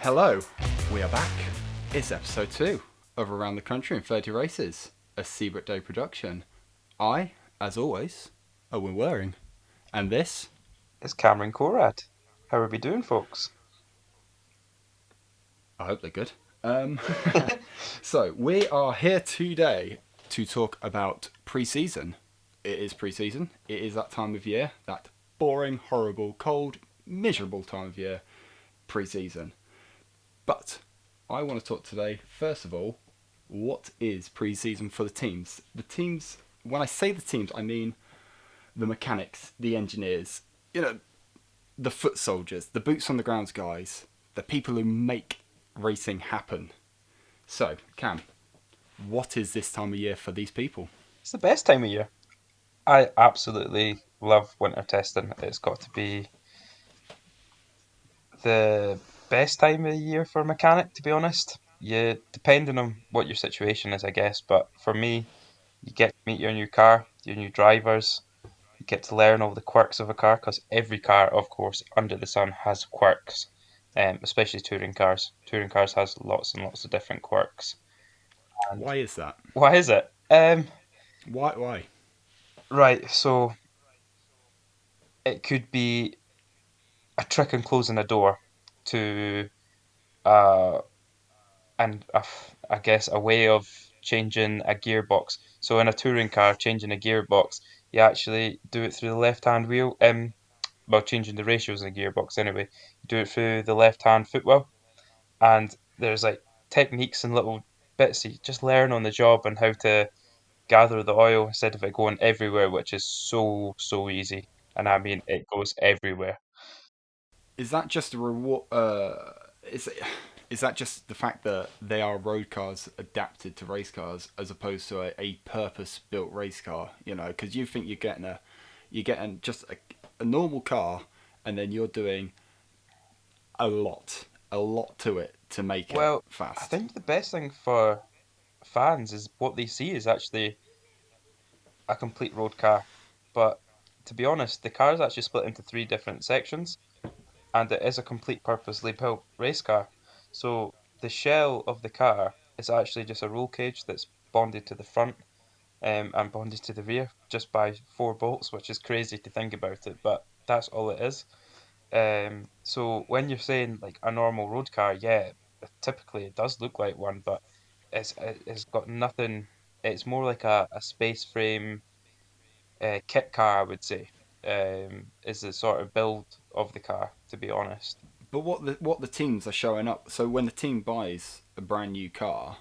Hello, we are back. It's episode 2 of Around the Country in 30 Races, a Seabrook Day production. I, as always, Owen Waring, and this, It's Cameron Corad. How are we doing, folks? I hope they're good. So, we are here today to talk about pre-season. It is pre-season. It is that time of year, that boring, horrible, cold, miserable time of year, pre-season. But I want to talk today, first of all, what is pre-season for the teams? The teams, when I say the teams, I mean the mechanics, the engineers, the foot soldiers, the boots on the grounds guys, the people who make racing happen. So, Cam, what is this time of year for these people? It's the best time of year. I absolutely love winter testing. It's got to be the best time of the year for a mechanic, to be honest. You, depending on what your situation is, I guess, but for me, you get to meet your new car, your new drivers, you get to learn all the quirks of a car, because every car, of course, under the sun has quirks, especially touring cars. Touring cars has lots and lots of different quirks. And Why is that? why is it? Why? Right, so it could be a trick in closing a door to uh I guess a way of changing a gearbox. So in a touring car, changing a gearbox, you actually do it through the left hand wheel. Well, changing the ratios in the gearbox anyway. You do it through the left hand footwell, and there's like techniques and little bits you just learn on the job and how to gather the oil instead of it going everywhere, which is so easy. And I mean, it goes everywhere. Is that just a reward? Is it, is that just the fact that they are road cars adapted to race cars as opposed to a purpose-built race car? Because you think you're getting just a normal car, and then you're doing a lot to it to make it Well, I fast. think the best thing for fans is what they see is actually a complete road car. But to be honest, the car is actually split into three different sections, and it is a complete purposely built race car. So the shell of the car is actually just a roll cage that's bonded to the front and bonded to the rear just by four bolts, which is crazy to think about it, but that's all it is. So when you're saying like a normal road car, yeah, typically it does look like one, but it's got nothing. It's more like a space frame kit car, I would say. Is the sort of build of the car, to be honest. But what the teams are showing up. So when the team buys a brand new car,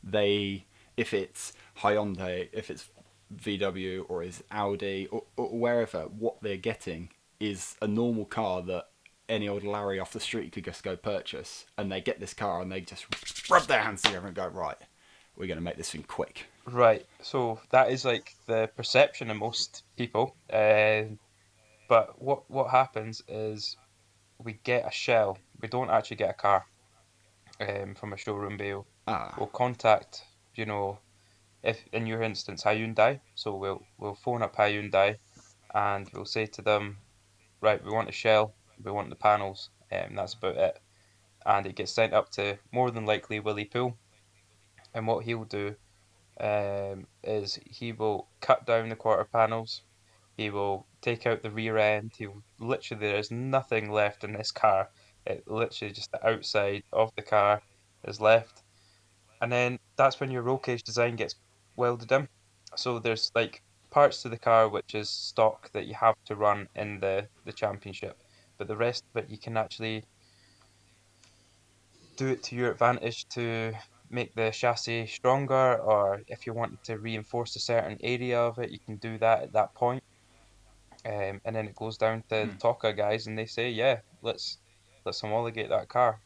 they if it's Hyundai, if it's VW or is Audi or wherever, what they're getting is a normal car that any old Larry off the street could just go purchase, and they get this car and they just rub their hands together and go, right, we're going to make this thing quick. Right. So that is like the perception of most people. But what happens is we get a shell. We don't actually get a car from a showroom bale. Ah, We'll contact, you know, if in your instance Hyundai. So we'll phone up Hyundai and we'll say to them, right, we want a shell, we want the panels, and that's about it. And it gets sent up to more than likely Willie Poole. And what he'll do is he will cut down the quarter panels. He will take out the rear end. He'll literally there is nothing left in this car. It literally just the outside of the car is left, and then that's when your roll cage design gets welded in. So there's like parts to the car which is stock that you have to run in the championship, but the rest of it you can actually do it to your advantage to make the chassis stronger, or if you wanted to reinforce a certain area of it, you can do that at that point. And then it goes down to the TOCA guys, and they say, "Yeah, let's homologate that car."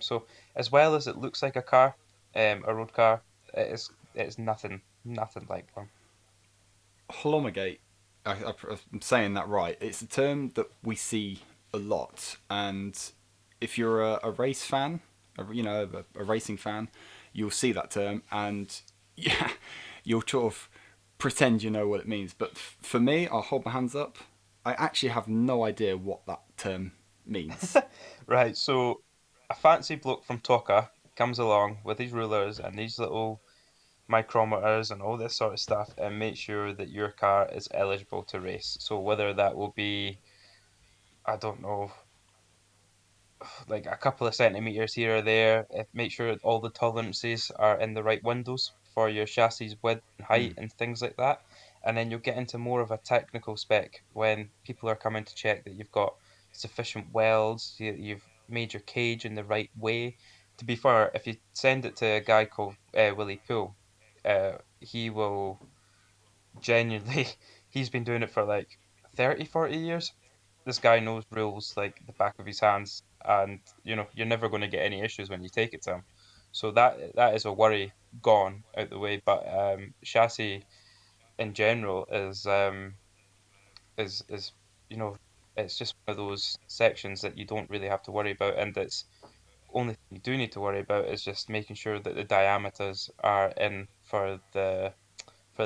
So as well as it looks like a car, a road car, it's nothing like one. Holomogate. I'm saying that right. It's a term that we see a lot, and if you're a race fan, a racing fan, you'll see that term, and yeah, you'll sort of pretend you know what it means. But for me, I'll hold my hands up. I actually have no idea what that term means. Right. So a fancy bloke from Toka comes along with his rulers and these little micrometers and all this sort of stuff and make sure that your car is eligible to race. So whether that will be, I don't know, like a couple of centimeters here or there, make sure all the tolerances are in the right windows for your chassis width and height Mm. and things like that. And then you'll get into more of a technical spec when people are coming to check that you've got sufficient welds, you've made your cage in the right way. To be fair, if you send it to a guy called Willie Poole, he will genuinely, he's been doing it for like 30, 40 years. This guy knows rules like the back of his hands, and you're never going to get any issues when you take it to him. So that is a worry gone out the way. But chassis in general is you know it's just one of those sections that you don't really have to worry about, and it's only thing you do need to worry about is just making sure that the diameters are in for the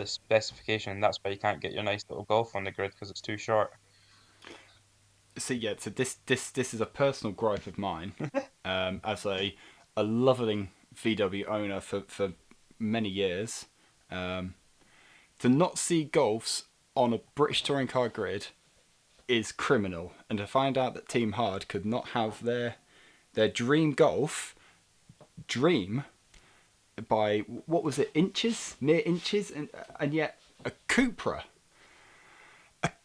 specification. That's why you can't get your nice little Golf on the grid because it's too short. So yeah, so this is a personal gripe of mine, as a loving VW owner for many years. Um, to not see Golfs on a British touring car grid is criminal, and to find out that Team Hard could not have their dream Golf dream by, what was it, inches, mere inches, and yet a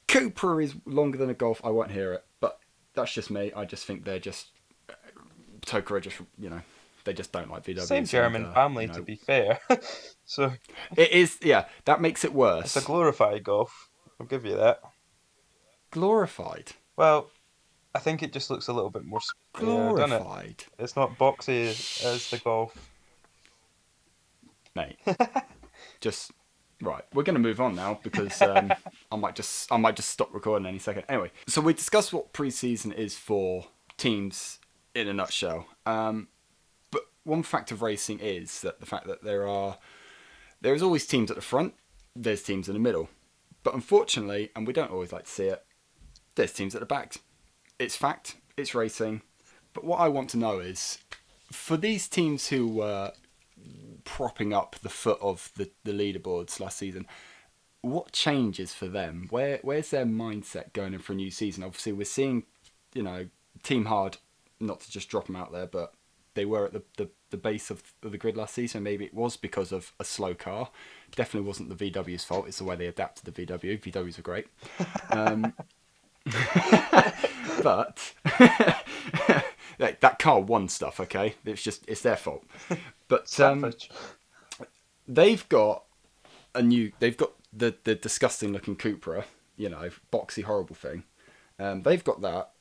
Cupra is longer than a Golf. I won't hear it, but that's just me. I just think they're just Toka are just, they just don't like Same VWs, and German family, to be fair. So it is, yeah, that makes it it's a worse. glorified Golf. I'll give you that. Glorified, Well, I think it just looks a little bit more sportier, doesn't it? glorified, It's not boxy as the Golf. mate. Just right. We're going to move on now because I might just stop recording any second. Anyway, so we discussed what preseason is for teams in a nutshell. But one fact of racing is that the fact that there is always teams at the front, there's teams in the middle, but unfortunately, and we don't always like to see it, there's teams at the back. It's fact. It's racing. But what I want to know is, for these teams who were propping up the foot of the leaderboards last season, what changes for them? Where's their mindset going in for a new season? Obviously, we're seeing, Team Hard, not to just drop them out there, but they were at the base of the grid last season. Maybe it was because of a slow car. Definitely wasn't the VW's fault. It's the way they adapted the VW. VWs are great. But that car won stuff, okay? It's their fault. But Savage. they've got the disgusting looking Cupra, boxy horrible thing. They've got that.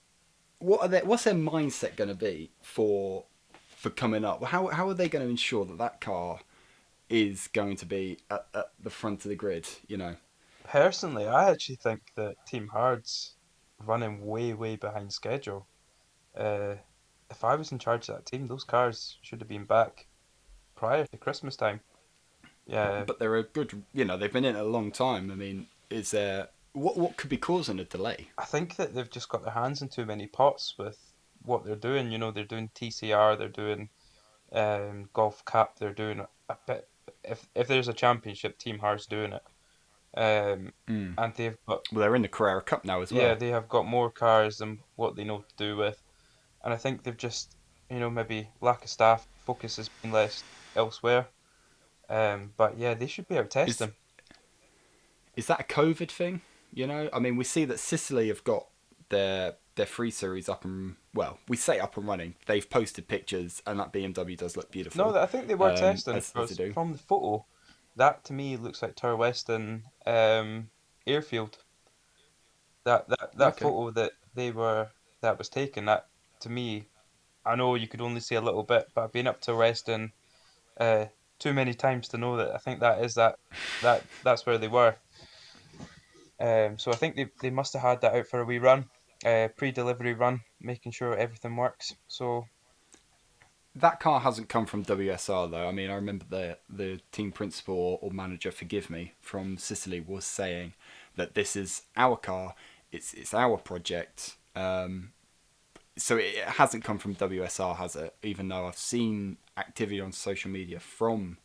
What's their mindset going to be for coming up? How are they going to ensure that car is going to be at the front of the grid, Personally, I actually think that Team Hard's running way, way behind schedule. Uh, if I was in charge of that team, those cars should have been back prior to Christmas time. Yeah, But they're a good, they've been in it a long time. I mean, is there what could be causing a delay? I think that they've just got their hands in too many pots with what they're doing. They're doing TCR, they're doing Golf Cup, they're doing a bit. If there's a championship, Team Hard's doing it. Um, Mm. and they've got Well, they're in the Carrera Cup now as yeah, well. they have got more cars than what they know to do with. And I think they've just maybe lack of staff, focus has been less elsewhere. But yeah, they should be out Is testing. is that a COVID thing? I mean, we see that Sicily have got their free series up and, well, we say up and running. They've posted pictures, and that BMW does look No, beautiful, I think they were testing as they because do. from the photo, that to me looks like Tower Weston airfield. That Okay. photo that was taken, that to me, I know you could only see a little bit, but I've been up to Weston uh, too many times to know that I think that is that's where they were. So I think they must have had that out for a wee run, pre-delivery run, making sure everything works. So That car hasn't come from WSR though. I mean, I remember the team principal or manager, forgive me, from Sicily was saying that this is our car. It's our project. So it hasn't come from WSR, has it? Even though I've seen activity on social media from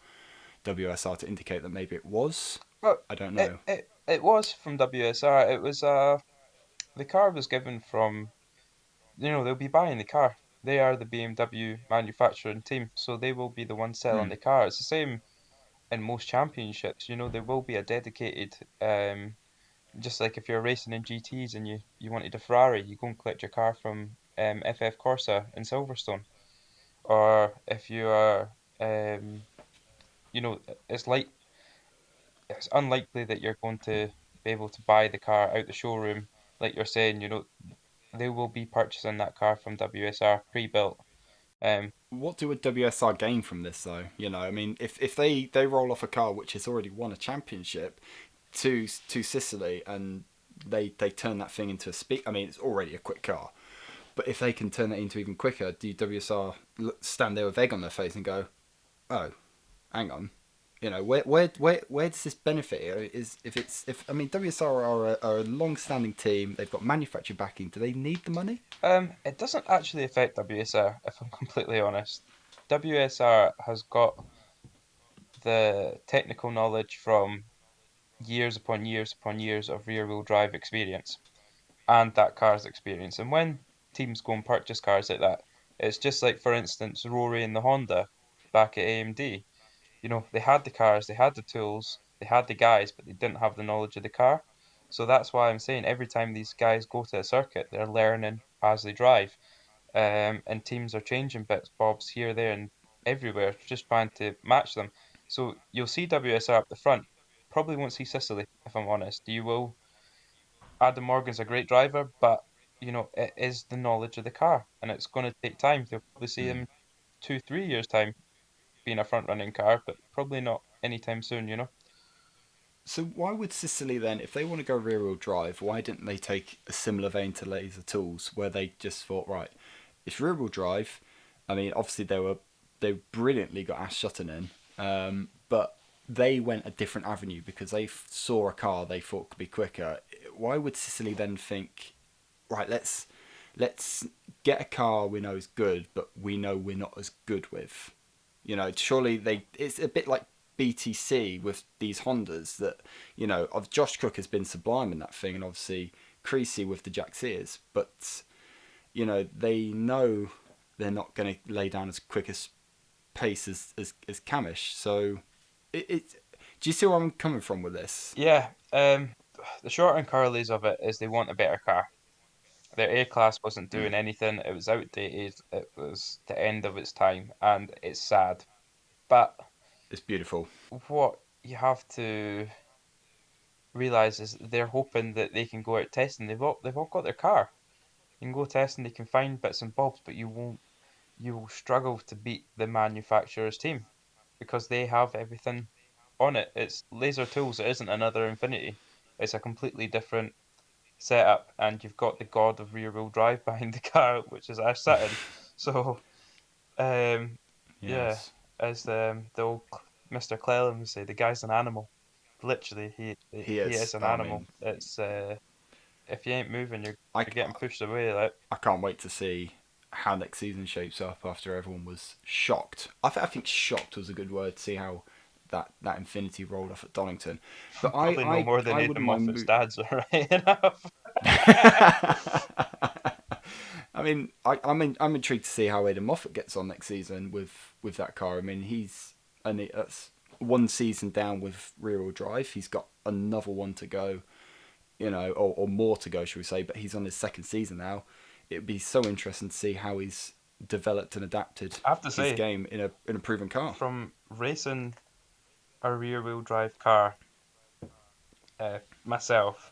WSR to indicate that maybe it was. Well, I don't it know. it, it was from WSR. It was the car was given from, they'll be buying the car. They are the BMW manufacturing team, so they will be the ones selling Hmm. the car. It's the same in most championships. There will be a dedicated, just like if you're racing in GTs and you wanted a Ferrari, you go and collect your car from FF Corsa in Silverstone. Or if you are, um, it's like it's unlikely that you're going to be able to buy the car out the showroom, like you're saying. They will be purchasing that car from WSR pre-built. Um, What do a WSR gain from this, though? I mean, if they roll off a car which has already won a championship to Sicily, and they turn that thing into a speed. I mean, it's already a quick car, but if they can turn it into even quicker, do WSR stand there with egg on their face and go, "Oh, hang on, where does this benefit? Is if I mean WSR are a long-standing team. They've got manufacturer backing. Do they need the money? it doesn't actually affect WSR, if I'm completely honest. WSR has got the technical knowledge from years upon years upon years of rear-wheel drive experience and that car's experience. And when teams go and purchase cars like that, it's just like, for instance, Rory and the Honda back at AMD. They had the cars, they had the tools, they had the guys, but they didn't have the knowledge of the car. So that's why I'm saying every time these guys go to a circuit, they're learning as they drive. And teams are changing bits, bobs here, there, and everywhere, just trying to match them. So you'll see WSR up the front. Probably won't see Sicily, if I'm honest. You will. Adam Morgan's a great driver, but it is the knowledge of the car, and it's going to take time. You'll probably see Hmm. him 2, 3 years time being a front running car, but probably not anytime soon. So why would Sicily then, if they want to go rear-wheel drive, why didn't they take a similar vein to Laser Tools, where they just thought, right, it's rear-wheel drive. I mean, obviously they brilliantly got Ash Sutton in, but they went a different avenue because they saw a car they thought could be quicker. Why would Sicily then think, right, let's get a car we know is good, but we know we're not as good with. Surely it's a bit like BTC with these Hondas that, of Josh Cook has been sublime in that thing, and obviously Creasy with the Jack Sears, but they know they're not going to lay down as quick as pace as Camish. So it do you see where I'm coming from with this? Yeah. The short and curlies of it is they want a better car. Their A class wasn't doing Mm, anything. It was outdated. It was the end of its time, and it's sad. But it's beautiful. what you have to realize is they're hoping that they can go out testing. They've all got their car. You can go testing. They can find bits and bobs, but you will struggle to beat the manufacturer's team because they have everything on it. It's Laser Tools. It isn't another Infinity. It's a completely different setup, and you've got the god of rear-wheel drive behind the car, which is Ash Sutton. So, um, yeah, Yes, as the old Mr. Clellan would say, the guy's an animal. Literally, he he is. is an I animal. mean, It's if you ain't moving, I, you're getting pushed away. Like, I can't wait to see how next season shapes up after everyone was shocked. I think shocked was a good word to see how that Infinity rolled off at Donington. But I probably no I, more than I Aidan wouldn't mind. Moffat's dad's, right enough. I mean, I'm intrigued to see how Aidan Moffat gets on next season with that car. I mean, that's one season down with rear-wheel drive. He's got another one to go, or more to go, should we say? But he's on his second season now. It'd be so interesting to see how he's developed and adapted I have to his say, game in a proven car. from racing a rear-wheel drive car, myself,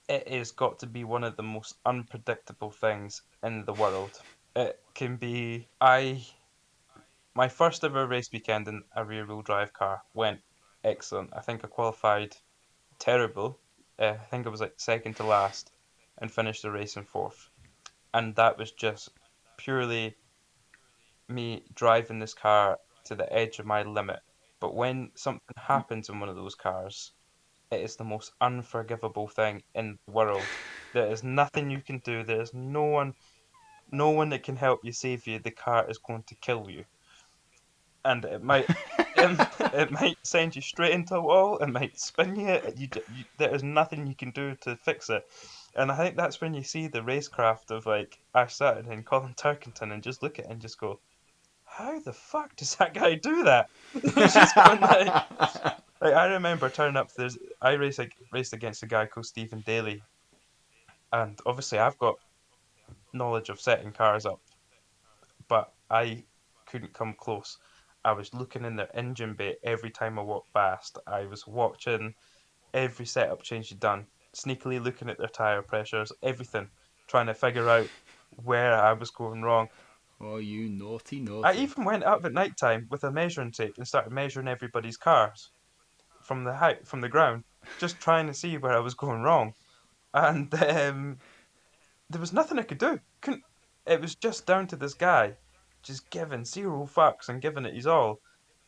it has got to be one of the most unpredictable things in the world. It can be. My first ever race weekend in a rear wheel drive car went excellent. I think I qualified terrible. I think I was like second to last and finished the race in fourth. And that was just purely me driving this car to the edge of my limit. But when something happens in one of those cars, it is the most unforgivable thing in the world. There is nothing you can do. There is no one. no one that can help you save you. The car is going to kill you, and it might send you straight into a wall. It might spin you. There is nothing you can do to fix it. And I think that's when you see the racecraft of like Ash Sutton and Colin Turkington, and just look at it and just go, "How the fuck does that guy do that?" He's just going like I remember turning up. I raced against a guy called Stephen Daly, and obviously I've got knowledge of setting cars up, but I couldn't come close. I was looking in their engine bay every time I walked past. I was watching every setup change you'd done, sneakily looking at their tire pressures, everything, trying to figure out where I was going wrong. Oh, you naughty, I naughty. even went up at night time with a measuring tape and started measuring everybody's cars from the height, from the ground, just trying to see where I was going wrong. And there was nothing I could do. Couldn't. It was just down to this guy, just giving zero fucks and giving it his all.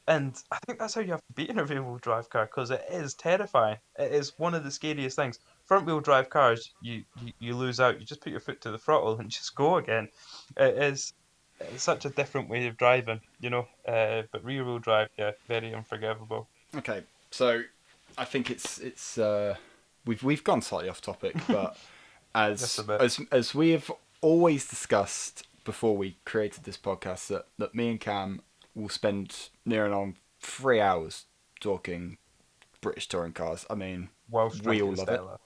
And I think that's how you have to beat in a rear wheel drive car because it is terrifying. It is one of the scariest things. Front wheel drive cars, you lose out. You just put your foot to the throttle and just go again. It is it's such a different way of driving, you know. But rear wheel drive, yeah, very unforgivable. Okay, so I think we've gone slightly off topic, but Just a as bit. as we have always discussed before we created this podcast, that me and Cam will spend near and on 3 hours talking British touring cars. I mean, Whilst we all drinking love it. Stella.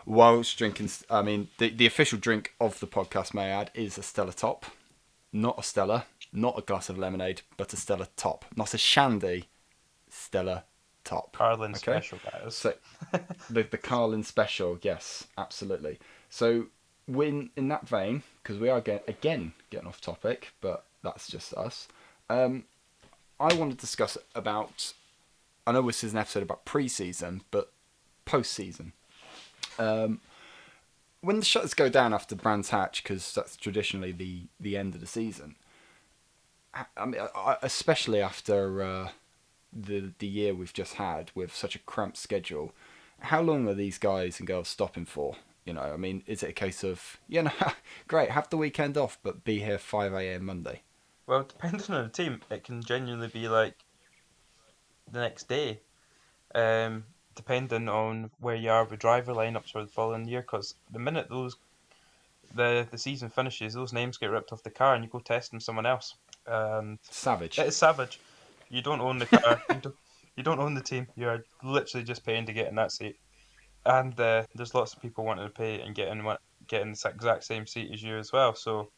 Whilst drinking, I mean, the official drink of the podcast, may I add, is a Stella Top, not a Stella, not a glass of lemonade, but a Stella Top, not a shandy, Stella Top. Carlin Okay, special, that is. so the Carlin Special, yes, absolutely. So when in that vein, because we are getting off topic, but that's just us. I want to discuss about. I know this is an episode about pre-season, but post-season. When the shutters go down after Brands Hatch, because that's traditionally the end of the season. I mean, especially after the year we've just had with such a cramped schedule, how long are these guys and girls stopping for? You know, I mean, is it a case of, great, have the weekend off, but be here 5 a.m. Monday? Well, depending on the team, it can genuinely be like the next day. Um, Depending on where you are with driver lineups for the following year. Because the minute the season finishes, those names get ripped off the car, and you go testing someone else. And Savage. it is savage. You don't own the car. You don't own the team. You're literally just paying to get in that seat. And there's lots of people wanting to pay and get in the exact same seat as you as well. So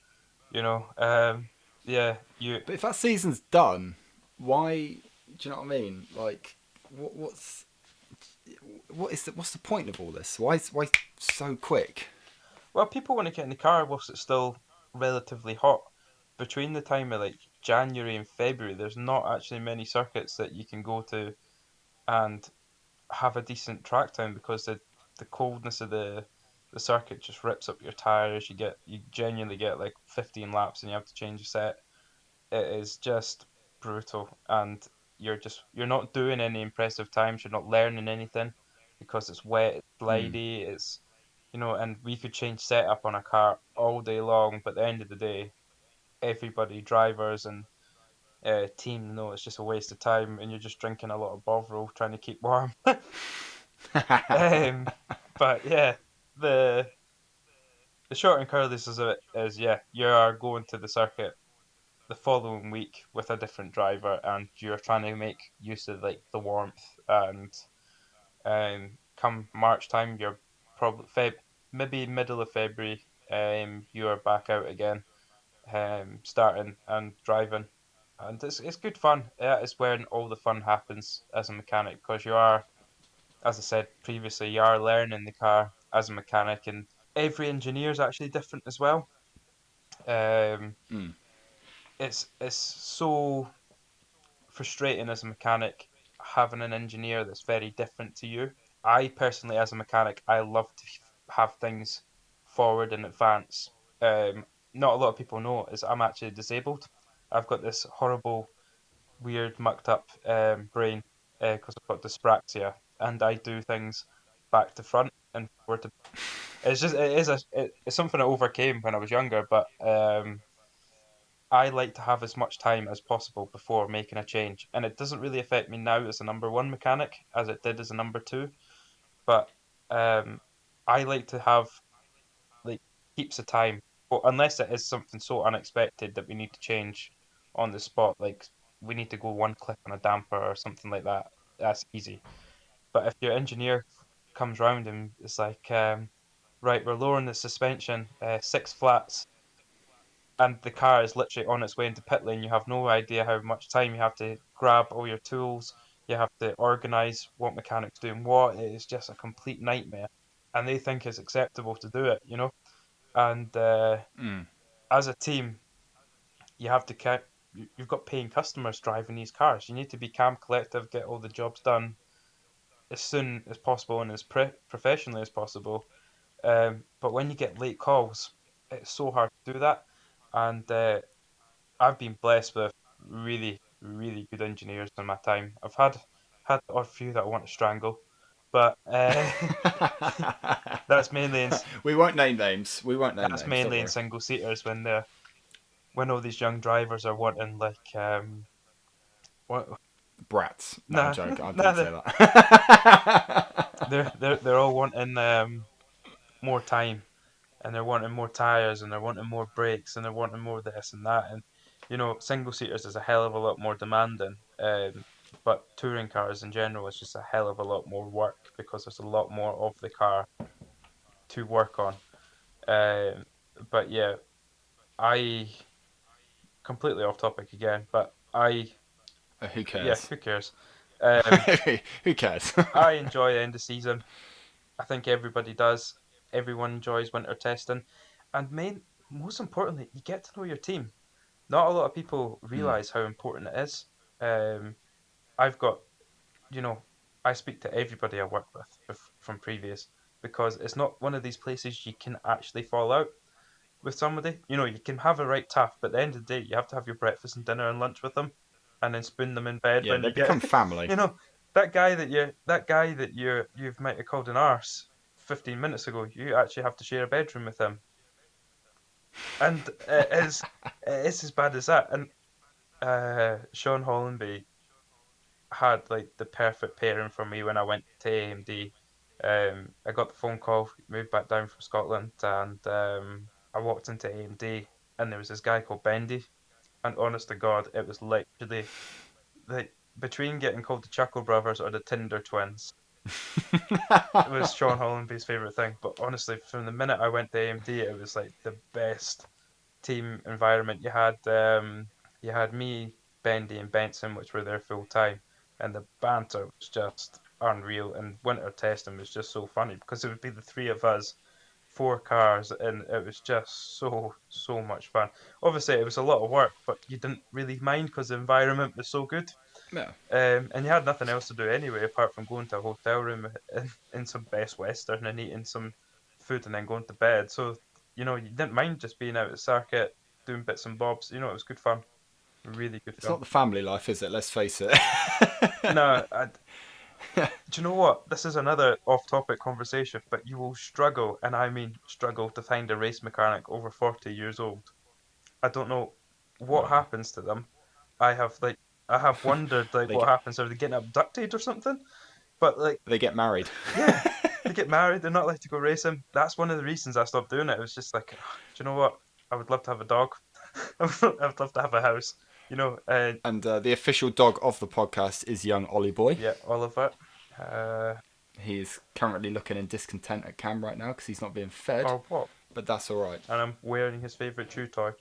you know, yeah, you But if that season's done, why? Do you know what I mean? Like, what's what's the point of all this? Why so quick? well, people want to get in the car whilst it's still relatively hot. Between the time of like January and February, there's not actually many circuits that you can go to and have a decent track time because the coldness of the circuit just rips up your tires. You genuinely get like 15 laps and you have to change your set. It is just brutal, and you're not doing any impressive times. You're not learning anything because it's wet, it's Hmm. slidey, and we could change setup on a car all day long, but at the end of the day, everybody, drivers and team, know it's just a waste of time, and you're just drinking a lot of Bovril trying to keep warm. um, but yeah, the the short and curlies is yeah, you are going to the circuit the following week with a different driver, and you're trying to make use of like the warmth. And come March time, you're probably maybe middle of February, you are back out again, starting and driving, and it's good fun. That is when all the fun happens as a mechanic because you are, as I said previously, you are learning the car as a mechanic, and every engineer is actually different as well. Um, Hmm. it's so frustrating as a mechanic having an engineer that's very different to you. I personally, as a mechanic, I love to have things forward in advance. Not a lot of people know is I'm actually disabled. I've got this horrible, weird, mucked up brain because I've got dyspraxia, and I do things back to front and forward to back. it's something I overcame when I was younger, but I like to have as much time as possible before making a change, and it doesn't really affect me now as a number one mechanic as it did as a number two. But um, I like to have like heaps of time, but unless it is something so unexpected that we need to change on the spot, like we need to go one click on a damper or something like that, that's easy. But if your engineer comes round and it's like, right, we're lowering the suspension, 6 flats, and the car is literally on its way into pit lane, you have no idea how much time you have to grab all your tools, you have to organise what mechanics doing what. It is just a complete nightmare, and they think it's acceptable to do it, you know. And Mm. as a team, you have to you've got paying customers driving these cars. You need to be calm, collective, get all the jobs done as soon as possible and as professionally as possible. But when you get late calls, it's so hard to do that. And I've been blessed with really, really good engineers in my time. I've had a few that I want to strangle, but that's mainly in We won't name names. We won't name that's names. Don't mainly in worry. single seaters when all these young drivers are wanting like what Brats. No, I'm nah joking. I nah didn't say that. they're all wanting more time, and they're wanting more tires, and they're wanting more brakes, and they're wanting more this and that. And you know, single seaters is a hell of a lot more demanding. But touring cars in general is just a hell of a lot more work because there's a lot more of the car to work on. Um, but yeah, I completely off topic again, but Who yeah, cares? who cares? Um, Who cares? I enjoy the end of season. I think everybody does. Everyone enjoys winter testing, and most importantly, you get to know your team. Not a lot of people Mm. realize how important it is. Um, I've got, you know, I speak to everybody I work with from previous because it's not one of these places you can actually fall out with somebody. You know, you can have a right tough, but at the end of the day, you have to have your breakfast and dinner and lunch with them, and then spoon them in bed Yeah, when they you become get, family. you know, that guy that you've might have called an arse 15 minutes ago. You actually have to share a bedroom with him, and it's as bad as that. And Sean Hollenby had like the perfect pairing for me when I went to AMD. I got the phone call, moved back down from Scotland, and I walked into AMD, and there was this guy called Bendy. And honest to God, it was literally like between getting called the Chuckle Brothers or the Tinder Twins. It was Sean Hollenby's favorite thing. But honestly, from the minute I went to AMD, it was like the best team environment. You had me, Bendy, and Benson, which were there full time, and the banter was just unreal. And winter testing was just so funny because it would be the three of us, 4 cars, and it was just so much fun. Obviously, it was a lot of work, but you didn't really mind because the environment was so good. Yeah. And you had nothing else to do anyway apart from going to a hotel room in some Best Western and eating some food and then going to bed. So, you know, you didn't mind just being out at circuit, doing bits and bobs. You know, it was good fun. Really good It's fun. not the family life, is it? Let's face it. No, do you know what? This is another off-topic conversation, but you will struggle, and I mean struggle, to find a race mechanic over 40 years old. I don't know what Wow. happens to them. I have like I have wondered like They what get happens. Are they getting abducted or something? But like they get married. yeah, they get married. They're not allowed to go racing. That's one of the reasons I stopped doing it. It was just like, do you know what? I would love to have a dog. I would love to have a house. You know, And the official dog of the podcast is young Ollie Boy. yeah, all of it. He's currently looking in discontent at Cam right now because he's not being fed, Or what? but that's all right. And I'm wearing his favorite chew toy.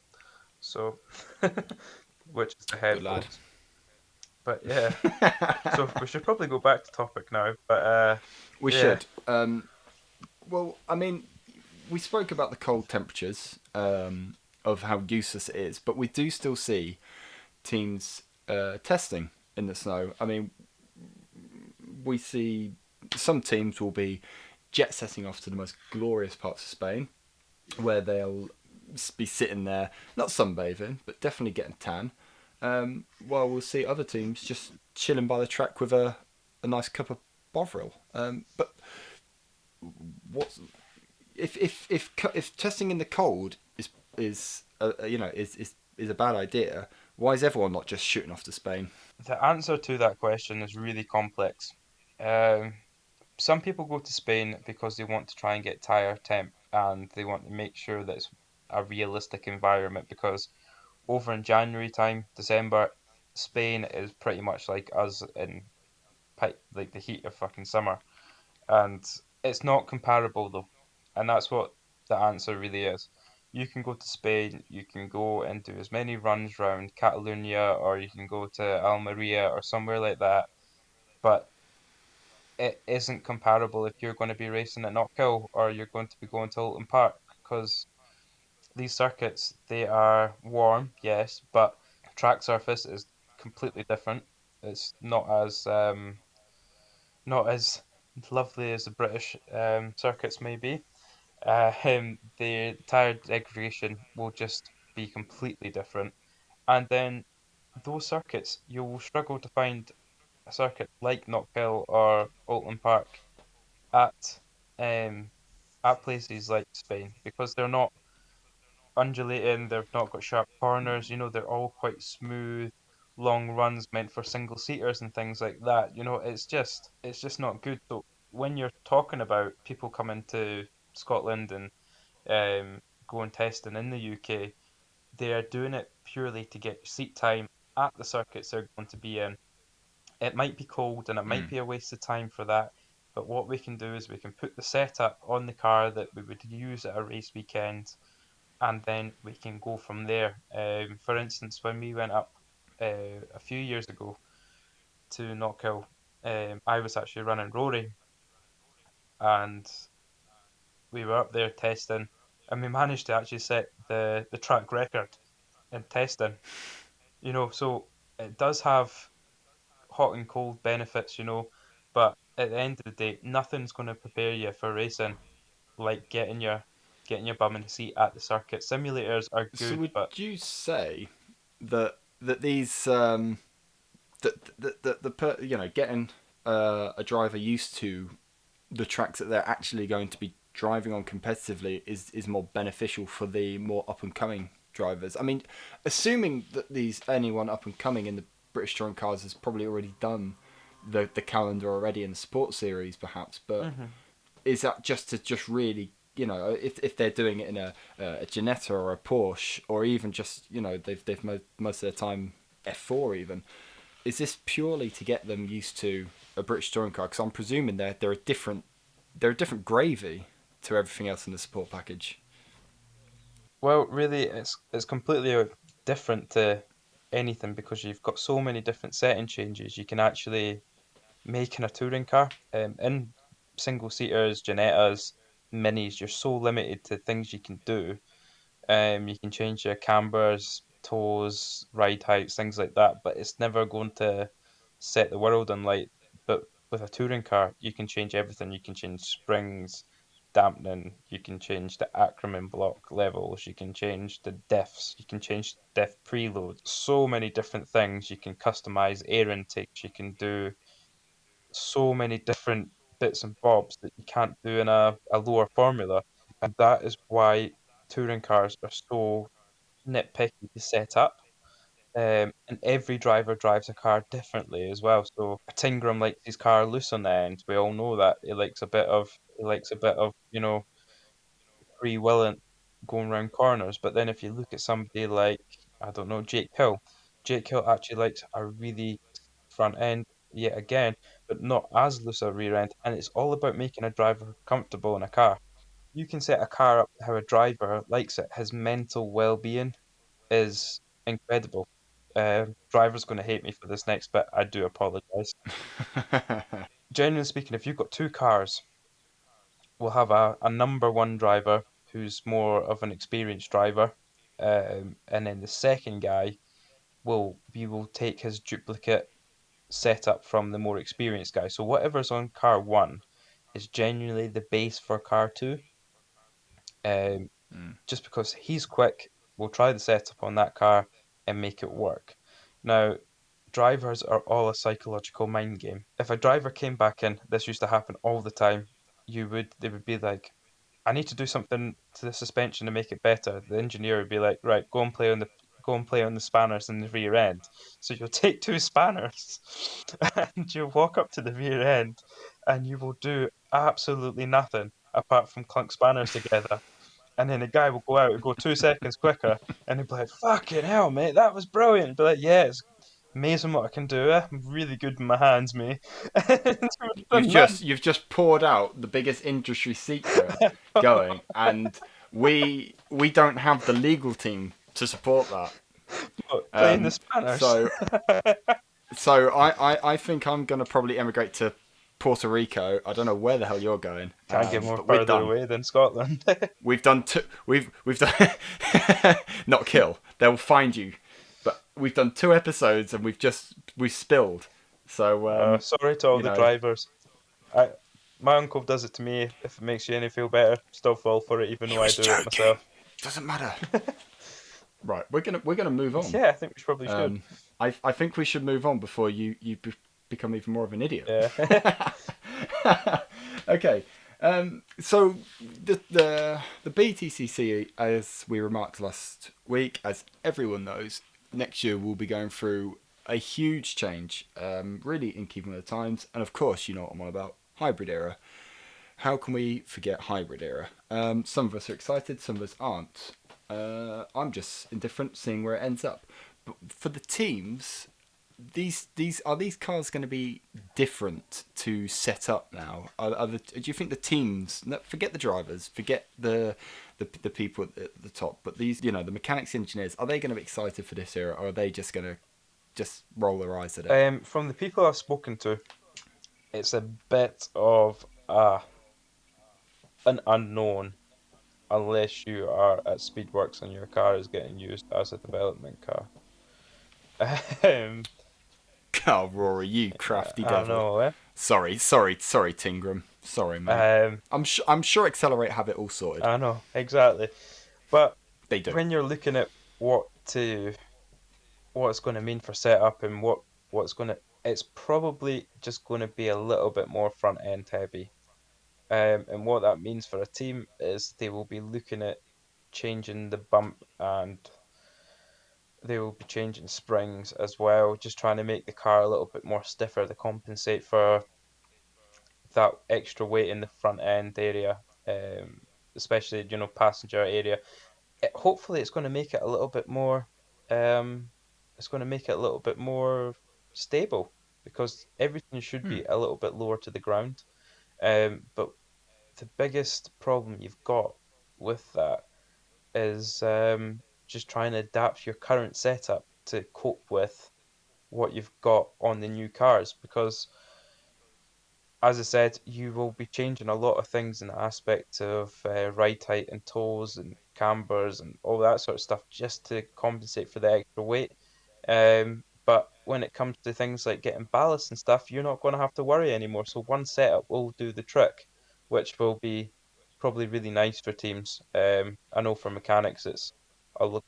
So, which is the Good lad. headphones. But yeah, so we should probably go back to topic now. But We yeah, should. Well, I mean, we spoke about the cold temperatures of how useless it is, but we do still see teams testing in the snow. I mean, we see some teams will be jet setting off to the most glorious parts of Spain, where they'll be sitting there, not sunbathing, but definitely getting tan. While we'll see other teams just chilling by the track with a nice cup of Bovril. But what's if testing in the cold is a bad idea, why is everyone not just shooting off to Spain? The answer to that question is really complex. Um, some people go to Spain because they want to try and get tire temp and they want to make sure that it's a realistic environment because over in January time, December, Spain is pretty much like us in like the heat of fucking summer. And it's not comparable though. And that's what the answer really is. You can go to Spain, you can go and do as many runs around Catalonia, or you can go to Almeria or somewhere like that. But it isn't comparable if you're going to be racing at Knockhill or you're going to be going to Alton Park because these circuits, they are warm, yes, but track surface is completely different. It's not as lovely as the British circuits may be. The tire degradation will just be completely different. And then those circuits, you will struggle to find a circuit like Knockhill or Alton Park at um, at places like Spain because they're not undulating, they've not got sharp corners, they're all quite smooth, long runs meant for single seaters and things like that. It's just not good. So when you're talking about people coming to Scotland and going testing in the UK, they are doing it purely to get seat time at the circuits they're going to be in. It might be cold and it might Mm. be a waste of time for that, but what we can do is we can put the setup on the car that we would use at a race weekend, and then we can go from there. For instance, when we went up a few years ago to Knockhill, I was actually running Rory, and we were up there testing, and we managed to actually set the track record in testing. So it does have hot and cold benefits, but at the end of the day, nothing's going to prepare you for racing like getting your bum in the seat at the circuit. Simulators are So good, would but you say that these getting a driver used to the tracks that they're actually going to be driving on competitively is more beneficial for the more up and coming drivers? I mean, assuming that anyone up and coming in the British touring cars has probably already done the calendar already in the sports series, perhaps, but mhm. is that just to just really, if they're doing it in a Ginetta or a Porsche, or even just, they've most of their time F4 even, is this purely to get them used to a British touring car? Because I'm presuming they're a different gravy to everything else in the support package. Well, really, it's completely different to anything because you've got so many different setting changes you can actually make in a touring car. In single seaters, Ginettas, minis, you're so limited to things you can do. You can change your cambers, toes, ride heights, things like that, but it's never going to set the world on light. But with a touring car, you can change everything. You can change springs, dampening, you can change the Ackerman block levels, you can change the diffs, you can change diff preload. So many different things. You can customize air intakes, you can do so many different bits and bobs that you can't do in a lower formula. And that is why touring cars are so nitpicky to set up. And every driver drives a car differently as well. So Tingram likes his car loose on the end. We all know that. He likes a bit of free willing going around corners. But then if you look at somebody like, I don't know, Jake Hill actually likes a really front end yet again, but not as loose a rear end. And it's all about making a driver comfortable in a car. You can set a car up to how a driver likes it. His mental well-being is incredible. Driver's going to hate me for this next bit. I do apologize. Generally speaking, if you've got two cars, we'll have a number one driver who's more of an experienced driver, and then the second guy we will take his duplicate setup from the more experienced guy. So whatever's on car one is genuinely the base for car two. Um, Mm. just because he's quick, we'll try the setup on that car and make it work. Now, drivers are all a psychological mind game. If a driver came back in, this used to happen all the time, they would be like, I need to do something to the suspension to make it better. The engineer would be like, right, go and play on the spanners in the rear end. So you'll take two spanners and you'll walk up to the rear end and you will do absolutely nothing apart from clunk spanners together. And then the guy will go out and go 2 seconds quicker and he'll be like, fucking hell, mate, that was brilliant. Be like, yeah, it's amazing what I can do. I'm really good with my hands, mate. You've just poured out the biggest industry secret going, and we don't have the legal team to support that. Playing the spanners. So so I think I'm gonna probably emigrate to Puerto Rico. I don't know where the hell you're going. Can't get more but we're further done. away than Scotland. We've done two. We've done not kill. They'll find you. But we've done 2 episodes and we've spilled. So sorry to all the drivers. My uncle does it to me. If it makes you any feel better, still fall for it, even though I do it myself. Doesn't matter. Right, we're gonna move on. Yeah, I think we probably should. I think we should move on before you become even more of an idiot. Yeah. Okay. So the BTCC, as we remarked last week, as everyone knows, next year we'll be going through a huge change, really in keeping with the times, and of course, you know what I'm on about, hybrid era. How can we forget hybrid era? Some of us are excited, some of us aren't. I'm just indifferent, seeing where it ends up. But for the teams, these cars going to be different to set up now? Do you think the teams, forget the drivers, forget the people at the top, but these, the mechanics engineers, are they going to be excited for this era, or are they just going to just roll their eyes at it? From the people I've spoken to, it's a bit of an unknown, unless you are at Speedworks and your car is getting used as a development car. Oh, Rory, you crafty devil! I know, eh? Sorry, Tingram. Sorry, mate. I'm sure Accelerate have it all sorted. I know, exactly. But they do. When you're looking at what it's going to mean for setup and it's probably just going to be a little bit more front end heavy. And what that means for a team is they will be looking at changing the bump, and they will be changing springs as well, just trying to make the car a little bit more stiffer to compensate for that extra weight in the front end area, especially passenger area. Hopefully, it's going to make it a little bit more. It's going to make it a little bit more stable, because everything should be a little bit lower to the ground. But the biggest problem you've got with that is just trying to adapt your current setup to cope with what you've got on the new cars, because as I said, you will be changing a lot of things in the aspect of ride height and toes and cambers and all that sort of stuff, just to compensate for the extra weight. But when it comes to things like getting ballast and stuff, you're not going to have to worry anymore. So one setup will do the trick, which will be probably really nice for teams. I know for mechanics it's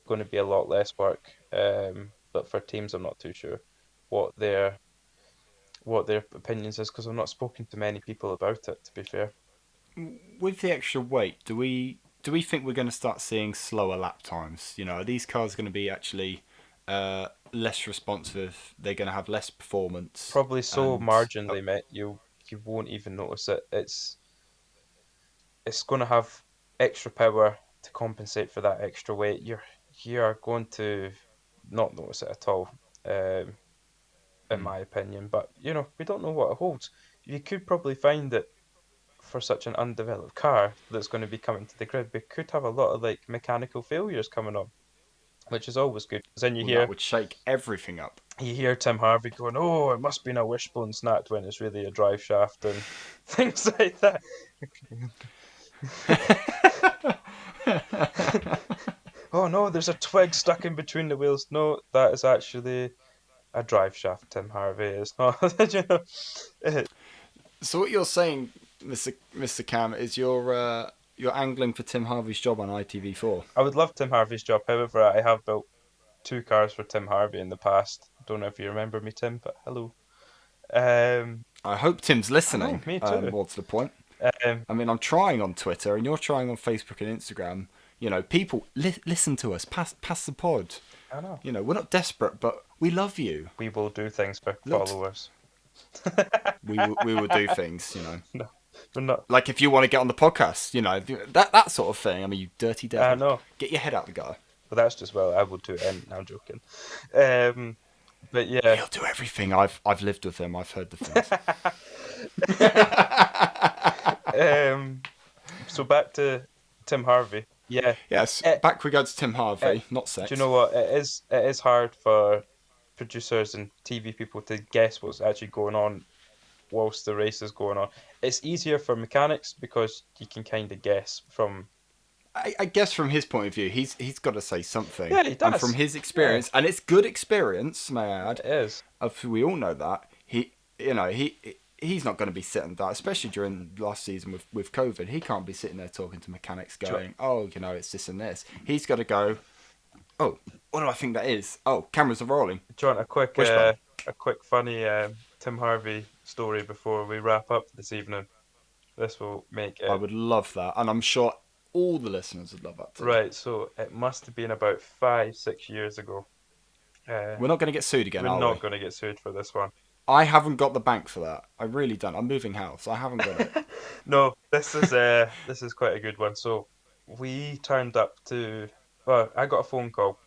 going to be a lot less work, but for teams I'm not too sure what their opinions is, because I've not spoken to many people about it, to be fair. With the extra weight, do we think we're going to start seeing slower lap times? Are these cars going to be actually less responsive? They're going to have less performance? Probably so, marginally, mate. You won't even notice it. It's going to have extra power to compensate for that extra weight. You are going to not notice it at all, in my opinion. But we don't know what it holds. You could probably find that for such an undeveloped car that's going to be coming to the grid, we could have a lot of mechanical failures coming on, which is always good. Then that would shake everything up. You hear Tim Harvey going, "Oh, it must be a wishbone snapped," when it's really a drive shaft and things like that. Oh no, there's a twig stuck in between the wheels. No, that is actually a drive shaft, Tim Harvey. Is not. So what you're saying, Mr. Cam, is you're angling for Tim Harvey's job on ITV4. I would love Tim Harvey's job. However, I have built 2 cars for Tim Harvey in the past. Don't know if you remember me, Tim, but hello. I hope Tim's listening. Me too. What's the point? I mean, I'm trying on Twitter, and you're trying on Facebook and Instagram. You know, people listen to us. Pass the pod. I know. You know, we're not desperate, but we love you. We will do things for Look, followers. we will do things. You know, No, we're not. like if you want to get on the podcast, you know, that sort of thing. I mean, you dirty devil. I know. Get your head out the gutter. But that's just, well, I will do it. And I'm joking. But yeah. He'll do everything. I've lived with him. I've heard the things. So back to Tim Harvey. Yeah. Yes. Back we go to Tim Harvey, not sex. Do you know what? It is hard for producers and TV people to guess what's actually going on whilst the race is going on. It's easier for mechanics because you can kind of guess from. I guess from his point of view, he's got to say something. Yeah, he does. And from his experience, and it's good experience, may I add. It is. We all know that he's not going to be sitting there, especially during last season with COVID. He can't be sitting there talking to mechanics, going, "Oh, you know, it's this and this." He's got to go, "Oh, what do I think that is? Oh, cameras are rolling." Do you want a quick funny Tim Harvey story before we wrap up this evening? This will make it. I would love that, and I'm sure all the listeners would love that too. Right, so it must have been about 5-6 years ago. We're not going to get sued again, are we? We're not going to get sued for this one. I haven't got the bank for that. I really don't. I'm moving house. I haven't got it. No, this is quite a good one. So we turned up to. Well, I got a phone call.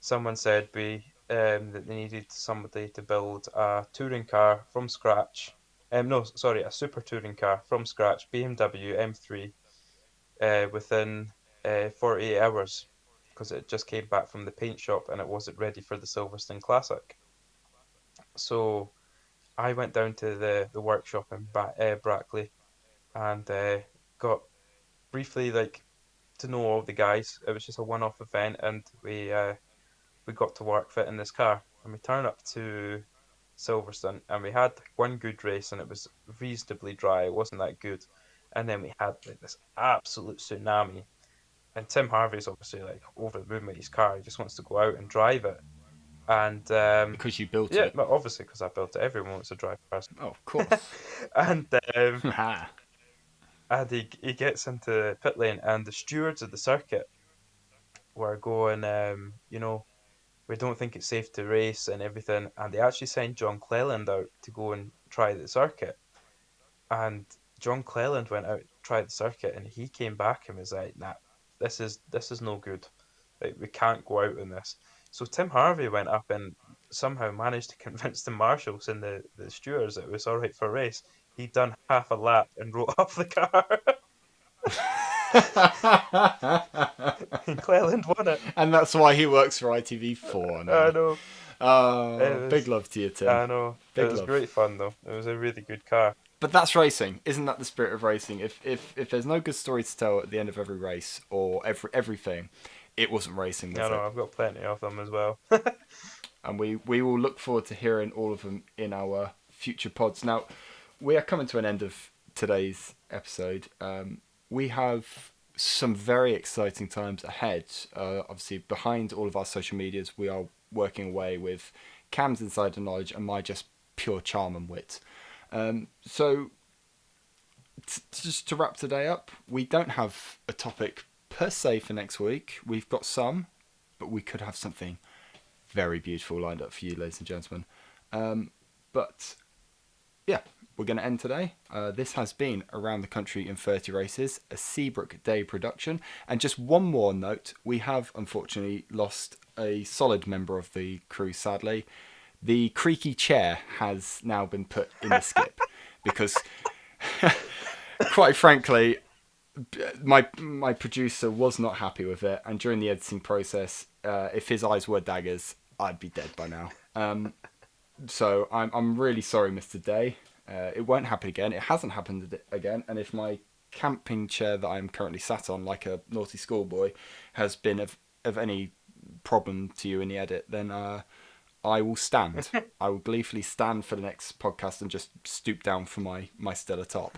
Someone said that they needed somebody to build a touring car from scratch. No, sorry, a super touring car from scratch, BMW M3, within 48 hours, because it just came back from the paint shop and it wasn't ready for the Silverstone Classic. So I went down to the workshop in Brackley and got briefly to know all the guys. It was just a one-off event, and we got to work fitting this car. And we turned up to Silverstone, and we had one good race, and it was reasonably dry. It wasn't that good. And then we had this absolute tsunami. And Tim Harvey's obviously over the moon with his car. He just wants to go out and drive it. And because you built yeah, it. but obviously because I built it. Everyone wants to drive cars. Oh, of course. And he gets into the pit lane, and the stewards of the circuit were going, we don't think it's safe to race and everything. And they actually sent John Cleland out to go and try the circuit. And John Cleland went out, tried the circuit, and he came back and was like, "Nah, this is no good. We can't go out in this." So Tim Harvey went up and somehow managed to convince the marshals and the stewards that it was all right for a race. He'd done half a lap and wrote off the car. And Cleland won it. And that's why he works for ITV4 now. I know. Big love to you, Tim. I know. Big It was love. great fun, though. It was a really good car. But that's racing. Isn't that the spirit of racing? If there's no good story to tell at the end of every race or everything, it wasn't racing, was I know, it? I've got plenty of them as well. And we will look forward to hearing all of them in our future pods. Now, we are coming to an end of today's episode. We have some very exciting times ahead. Obviously, behind all of our social medias, we are working away with Cam's insider knowledge and my just pure charm and wit. So, just to wrap today up, we don't have a topic per se for next week. We've got some, but we could have something very beautiful lined up for you, ladies and gentlemen. But yeah, we're going to end today. This has been Around the Country in 30 Races, a Seabrook Day production. And just one more note, we have unfortunately lost a solid member of the crew, sadly. The creaky chair has now been put in the skip because, quite frankly, my producer was not happy with it, and during the editing process, if his eyes were daggers, I'd be dead by now. So I'm really sorry, Mr. Day. It won't happen again. It hasn't happened again, and if my camping chair that I'm currently sat on, like a naughty schoolboy, has been of any problem to you in the edit, then I will stand. I will gleefully stand for the next podcast and just stoop down for my stellar top.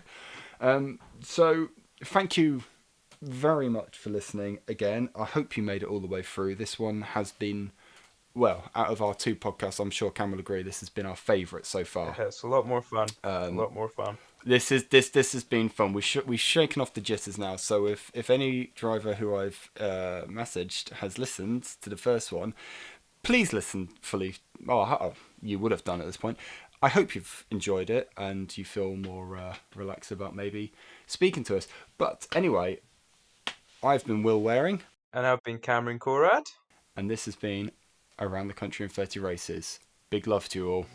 So thank you very much for listening again. I hope you made it all the way through. This one has been, well, out of our two podcasts, I'm sure Cam will agree, this has been our favourite so far. Yeah, it's a lot more fun. A lot more fun. This has been fun. We've shaken off the jitters now. So if any driver who I've messaged has listened to the first one, please listen fully. Oh, you would have done at this point. I hope you've enjoyed it and you feel more relaxed about maybe speaking to us. But anyway, I've been Will Waring, And I've been Cameron Corad. and this has been Around the Country in 30 Races. Big love to you all.